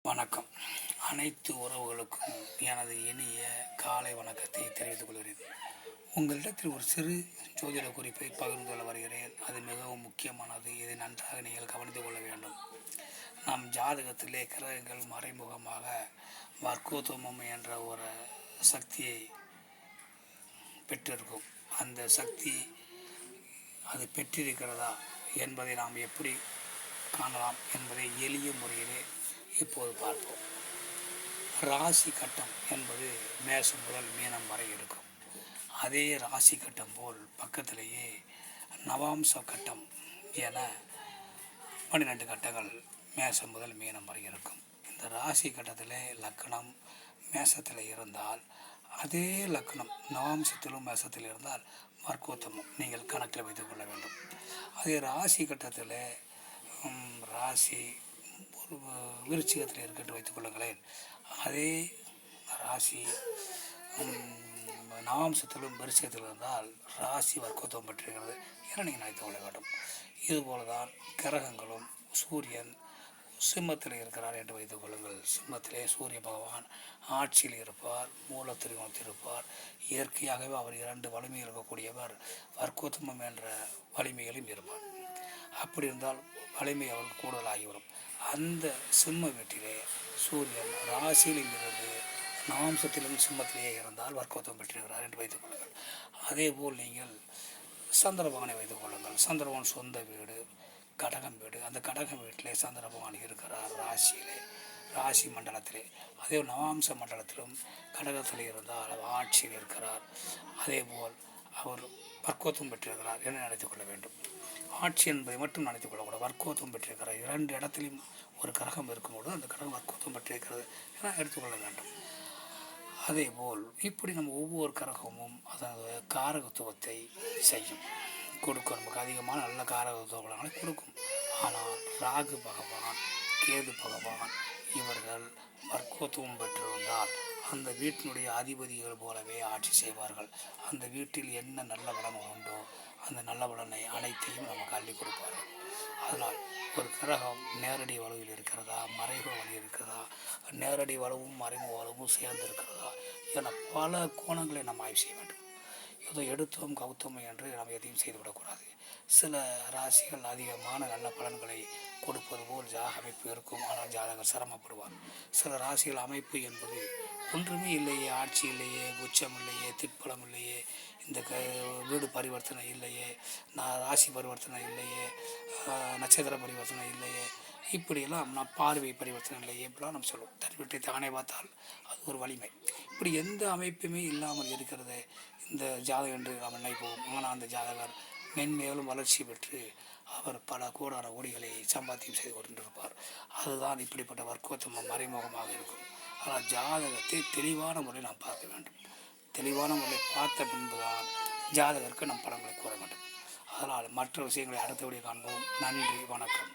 வணக்கம். அனைத்து உறவுகளுக்கும் எனது இனிய காலை வணக்கத்தை தெரிவித்துக் கொள்கிறேன். உங்களிடத்தில் ஒரு சிறு ஜோதிட குறிப்பை பகிர்ந்து கொள்ள வருகிறேன். அது மிகவும் முக்கியமானது. இதை நன்றாக நீங்கள் கவனித்துக் கொள்ள வேண்டும். நம் ஜாதகத்திலே கிரகங்கள் மறைமுகமாக வர்க்கோத்தமம் என்ற ஒரு சக்தியை பெற்றிருக்கும். அந்த சக்தி அது பெற்றிருக்கிறதா என்பதை நாம் எப்படி காணலாம் என்பதை எளிய முறையிலே இப்போது பார்ப்போம். ராசி கட்டம் என்பது மேஷம் முதல் மீனம் வரை இருக்கும். அதே ராசி கட்டம் போல் பக்கத்திலேயே நவாம்ச கட்டம் என 12 கட்டங்கள் மேஷம் முதல் மீனம் வரை இருக்கும். இந்த ராசி கட்டத்திலே லக்னம் மேஷத்தில் இருந்தால், அதே லக்னம் நவாம்சத்திலும் மேஷத்தில் இருந்தால் வர்க்கோத்தமம் நீங்கள் கணக்கில் வைத்துக் கொள்ள வேண்டும். அதே ராசி கட்டத்தில் ராசி விருச்சிகத்தில் இருக்கட்டு வைத்துக் கொள்ளுங்களேன். அதே ராசி நவாம்சத்திலும் விருச்சிகத்தில் இருந்தால் ராசி வர்க்கத்துவம் பெற்றிருக்கிறது என நீங்கள் நினைத்துக் கொள்ள வேண்டும். இதுபோலதான் கிரகங்களும் சூரியன் சிம்மத்தில் இருக்கிறார் என்று வைத்துக் கொள்ளுங்கள். சிம்மத்திலே சூரிய பகவான் ஆட்சியில் இருப்பார், மூல திரிகோணத்தில் இருப்பார். இயற்கையாகவே அவர் 2 வலிமை இருக்கக்கூடியவர். வர்க்கோத்தமம் என்ற வலிமையிலும் இருப்பார். அப்படி இருந்தால் வலிமை அவருக்கு கூடுதலாகிவிடும். அந்த சிம்ம வீட்டிலே சூரியன் ராசியிலும் இருந்து நவாம்சத்திலும் சிம்மத்திலேயே இருந்தால் வர்க்கோத்தம் பெற்றிருக்கிறார் என்று வைத்துக் கொள்ளுங்கள். அதே போல் நீங்கள் சந்திரபகவானை வைத்துக் கொள்ளுங்கள். சந்திரபகவான் சொந்த வீடு கடகம் வீடு. அந்த கடகம் வீட்டிலே சந்திரபகவான் இருக்கிறார் ராசியிலே, ராசி மண்டலத்திலே. அதே நவாம்ச மண்டலத்திலும் கடகத்தில் இருந்தால் அவர் ஆட்சியில் இருக்கிறார். அதே போல் அவர் வர்க்கோத்தம் பெற்றிருக்கிறார் என நினைத்துக் கொள்ள வேண்டும். ஆட்சி என்பதை மட்டும் நினைத்துக் கொள்ளக்கூடாது. வர்க்கோத்தம் பெற்றிருக்கிறார். 2 இடத்திலும் ஒரு கிரகம் இருக்கும்போது அந்த கிரகம் வர்க்கோத்தம் பெற்றிருக்கிறது என எடுத்துக்கொள்ள வேண்டும். அதே போல் இப்படி நம்ம ஒவ்வொரு கிரகமும் அதனது காரகத்துவத்தை செய்யும், கொடுக்கும். நமக்கு அதிகமான நல்ல காரகத்துவ பலன்களை கொடுக்கும். ஆனால் ராகு பகவான், கேது பகவான் இவர்கள் வர்க்கோத்துவம் பெற்றிருந்தால் அந்த வீட்டினுடைய அதிபதிகள் போலவே ஆட்சி செய்வார்கள். அந்த வீட்டில் என்ன நல்ல பலன் உண்டோ அந்த நல்ல பலனை அனைத்தையும் நமக்கு அள்ளி கொடுப்பார்கள். அதனால் ஒரு கிரகம் நேரடி வலுவில் இருக்கிறதா, மறைமுக வலு இருக்கிறதா, நேரடி வலுவும் மறைமுக வலுவும் சேர்ந்து இருக்கிறதா என பல கோணங்களை நாம் ஆய்வு செய்ய வேண்டும். ஏதோ எடுத்தோம் கவுத்தோம் என்று நாம் எதையும் செய்துவிடக்கூடாது. சில ராசிகள் அதிகமான நல்ல பலன்களை கொடுப்பது போல் அமைப்பு இருக்கும். ஆனால் ஜாதகர் சிரமப்படுவார். சில ராசிகள் அமைப்பு என்பது ஒன்றுமே இல்லையே, ஆட்சி இல்லையே, உச்சம் இல்லையே, திட்பலம் இல்லையே, இந்த வீடு பரிவர்த்தனை இல்லையே, ராசி பரிவர்த்தனை இல்லையே, நட்சத்திர பரிவர்த்தனை இல்லையே, இப்படியெல்லாம் நான் பார்வை பரிவர்த்தனை இல்லையே, இப்படிலாம் நம்ம சொல்லுவோம். தன் வீட்டை தானே பார்த்தால் அது ஒரு வலிமை. இப்படி எந்த அமைப்புமே இல்லாமல் இருக்கிறது இந்த ஜாதகம் என்று நாம் நினைப்போம். ஆனால் அந்த ஜாதகர் மென்மேலும் வளர்ச்சி பெற்று அவர் பல கோடான கோடிகளை சம்பாத்தியம் செய்து கொண்டிருப்பார். அதுதான் இப்படிப்பட்ட வர்க்கோத்தமம் மறைமுகமாக இருக்கும். ஆனால் ஜாதகத்தை தெளிவான முறையில் நாம் பார்க்க வேண்டும். தெளிவான முறையில் பார்த்த பின்புதான் ஜாதகருக்கு நம் பலன்களை கூற வேண்டும். அதனால் மற்ற விஷயங்களை அடுத்தபடி காண்போம். நன்றி, வணக்கம்.